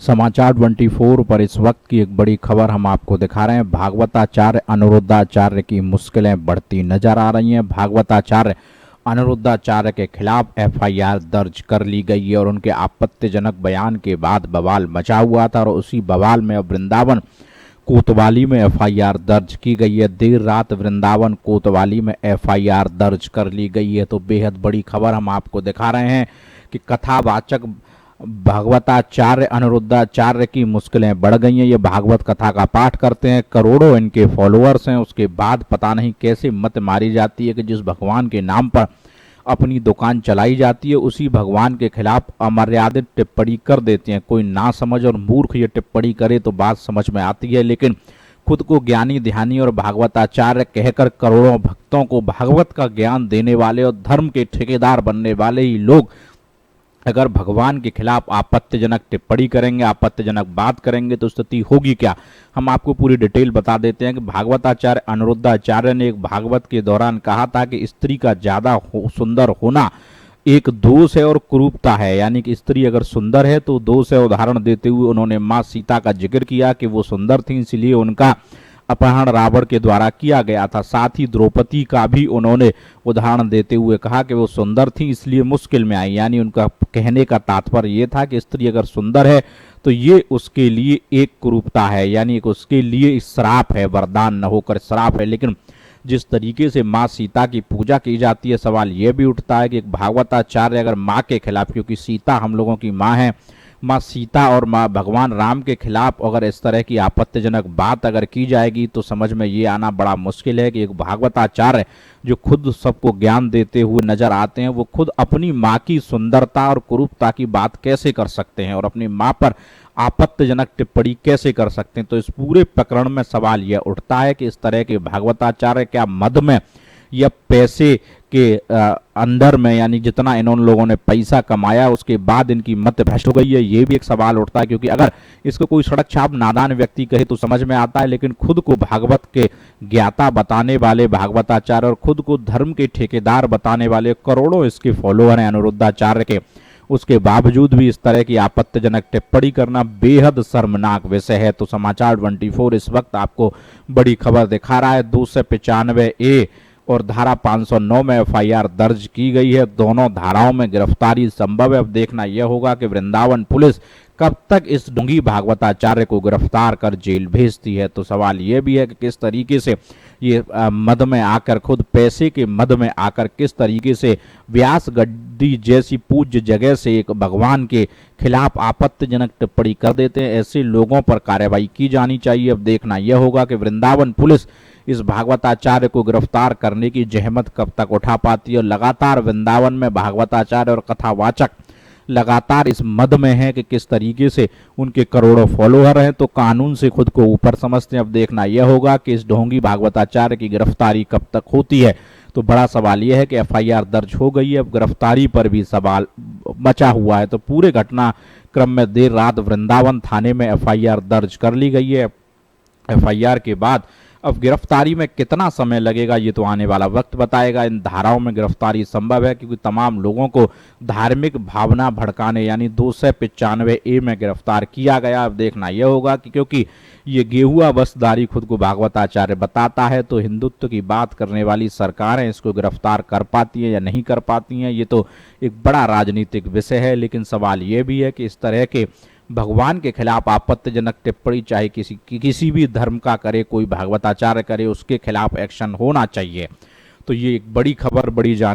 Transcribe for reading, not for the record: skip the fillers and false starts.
समाचार 24 पर इस वक्त की एक बड़ी खबर हम आपको दिखा रहे हैं। भागवताचार्य अनिरुद्धाचार्य की मुश्किलें बढ़ती नजर आ रही हैं। भागवताचार्य अनिरुद्धाचार्य के खिलाफ एफआईआर दर्ज कर ली गई है और उनके आपत्तिजनक बयान के बाद बवाल मचा हुआ था और उसी बवाल में अब वृंदावन कोतवाली में एफआईआर दर्ज की गई है। देर रात वृंदावन कोतवाली में एफआईआर दर्ज कर ली गई है। तो बेहद बड़ी खबर हम आपको दिखा रहे हैं कि कथावाचक भागवताचार्य अनिरुद्धाचार्य की मुश्किलें बढ़ गई हैं। ये भागवत कथा का पाठ करते हैं, करोड़ों इनके फॉलोअर्स हैं। उसके बाद पता नहीं कैसे मत मारी जाती है कि जिस भगवान के नाम पर अपनी दुकान चलाई जाती है उसी भगवान के खिलाफ अमर्यादित टिप्पणी कर देते हैं। कोई ना समझ और मूर्ख ये टिप्पणी करे तो बात समझ में आती है, लेकिन खुद को ज्ञानी ध्यानी और भागवताचार्य कहकर करोड़ों भक्तों को भागवत का ज्ञान देने वाले और धर्म के ठेकेदार बनने वाले ही लोग अगर भगवान के खिलाफ आपत्तिजनक टिप्पणी करेंगे, आपत्तिजनक बात करेंगे तो स्थिति होगी क्या। हम आपको पूरी डिटेल बता देते हैं कि भागवताचार्य अनिरुद्धाचार्य ने एक भागवत के दौरान कहा था कि स्त्री का ज्यादा सुंदर होना एक दोष है और कुरूपता है, यानी कि स्त्री अगर सुंदर है तो दोष है। उदाहरण देते हुए उन्होंने माँ सीता का जिक्र किया कि वो सुंदर थी, इसलिए उनका अपहरण रावण के द्वारा किया गया था। साथ ही द्रौपदी का भी उन्होंने उदाहरण देते हुए कहा कि वो सुंदर थी इसलिए मुश्किल में आई, यानी उनका कहने का तात्पर्य ये था कि स्त्री अगर सुंदर है तो ये उसके लिए एक कुरूपता है, यानी उसके लिए श्राप है, वरदान न होकर श्राप है। लेकिन जिस तरीके से माँ सीता की पूजा की जाती है, सवाल ये भी उठता है कि एक भागवताचार्य अगर माँ के खिलाफ, क्योंकि सीता हम लोगों की माँ है, माँ सीता और माँ भगवान राम के खिलाफ अगर इस तरह की आपत्तिजनक बात अगर की जाएगी तो समझ में ये आना बड़ा मुश्किल है कि एक भागवताचार्य जो खुद सबको ज्ञान देते हुए नजर आते हैं वो खुद अपनी माँ की सुंदरता और कुरूपता की बात कैसे कर सकते हैं और अपनी माँ पर आपत्तिजनक टिप्पणी कैसे कर सकते हैं। तो इस पूरे प्रकरण में सवाल यह उठता है कि इस तरह के भागवताचार्य क्या मद में या पैसे के अंदर में, यानी जितना इन लोगों ने पैसा कमाया उसके बाद इनकी मत भ्रष्ट हो गई है, ये भी एक सवाल उठता है। क्योंकि अगर इसको कोई सड़क छाप नादान व्यक्ति कहे तो समझ में आता है, लेकिन खुद को भागवत के ज्ञाता बताने वाले भागवताचार्य और खुद को धर्म के ठेकेदार बताने वाले करोड़ों इसके फॉलोअर हैं अनिरुद्धाचार्य के, उसके बावजूद भी इस तरह की आपत्तिजनक टिप्पणी करना बेहद शर्मनाक विषय है। तो समाचार 24 इस वक्त आपको बड़ी खबर दिखा रहा है। 295A और धारा 509 में एफआईआर दर्ज की गई है। दोनों धाराओं में गिरफ्तारी संभव है। अब देखना यह होगा कि वृंदावन पुलिस कब तक इस ढोंगी भागवताचार्य को गिरफ्तार कर जेल भेजती है। तो सवाल यह भी है कि किस तरीके से ये मद में आकर, खुद पैसे के मद में आकर किस तरीके से व्यास गद्दी जैसी पूज्य जगह से एक भगवान के खिलाफ आपत्तिजनक टिप्पणी कर देते हैं। ऐसे लोगों पर कार्रवाई की जानी चाहिए। अब देखना यह होगा कि वृंदावन पुलिस इस भागवताचार्य को गिरफ्तार करने की जहमत कब तक उठा पाती है। लगातार वृंदावन में भागवताचार्य और कथावाचक लगातार इस मद में है कि किस तरीके से उनके करोड़ों फॉलोअर हैं, तो कानून से खुद को ऊपर समझते हैं। अब देखना यह होगा कि इस ढोंगी भागवताचार्य की गिरफ्तारी कब तक होती है। तो बड़ा सवाल यह है कि एफआईआर दर्ज हो गई है, अब गिरफ्तारी पर भी सवाल मचा हुआ है। तो पूरे घटनाक्रम में देर रात वृंदावन थाने में एफआईआर दर्ज कर ली गई है। एफआईआर के बाद अब गिरफ्तारी में कितना समय लगेगा ये तो आने वाला वक्त बताएगा। इन धाराओं में गिरफ्तारी संभव है क्योंकि तमाम लोगों को धार्मिक भावना भड़काने यानी 295A में गिरफ्तार किया गया। अब देखना यह होगा कि क्योंकि ये गेहुआ वस्त्रधारी खुद को भागवताचार्य बताता है तो हिंदुत्व की बात करने वाली सरकारें इसको गिरफ्तार कर पाती हैं या नहीं कर पाती हैं, ये तो एक बड़ा राजनीतिक विषय है। लेकिन सवाल ये भी है कि इस तरह के भगवान के खिलाफ आपत्तिजनक टिप्पणी चाहे किसी भी धर्म का करे, कोई भागवताचार्य करे, उसके खिलाफ एक्शन होना चाहिए। तो ये एक बड़ी खबर, बड़ी जान